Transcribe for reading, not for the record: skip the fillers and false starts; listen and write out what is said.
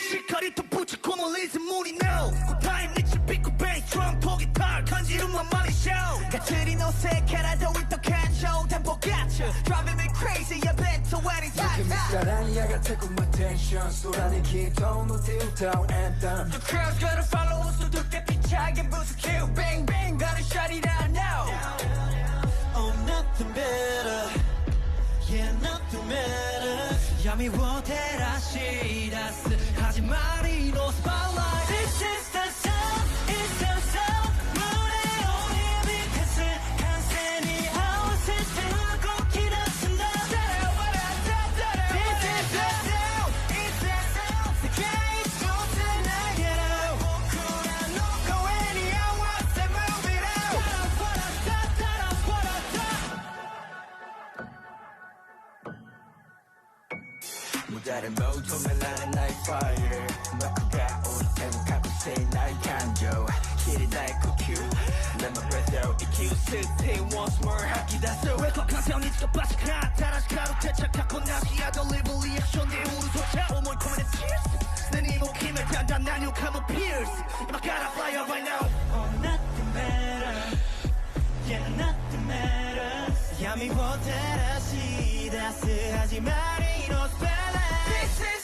しっかりとぶち込むリズムに No 答え導くベースドラムとギター感じるままにショーがっつり乗せ体と感情テンポガッチュ Driving me crazyやベッドwhen it's hot 사랑이 야가 take my attention 쏟아낸 기도는 띄우다 anthem The crowd's gonna follow us 또 두께 피차게 부수 kill bang bang gotta shut it out now Oh nothing better Yeah nothing better 闇を照らし出す始まりのスポットライト This is the sound It's the sound 胸を響かす歓声に合わせて動き出すんだ This is the sound It's the sound 世界一つなげる僕らの声に合わせ Move it out 무다른 모둠을 나는 나의 fire 너가 올 때는 가끔씩 나의 감정 길이 나의 q Let my breath out EQ system once more 하기다서 왜곡한 세상이지가 빠삭한 다라시 가루 퇴착하고 나시야도 리브 리액션 내 우르소차 오모이 코멘의 tears 내 니모 힘을 단단한 욕함은 pierce I gotta fly out right now Oh nothing better Yeah nothing better闇を照らし出す始まりのスペラThis is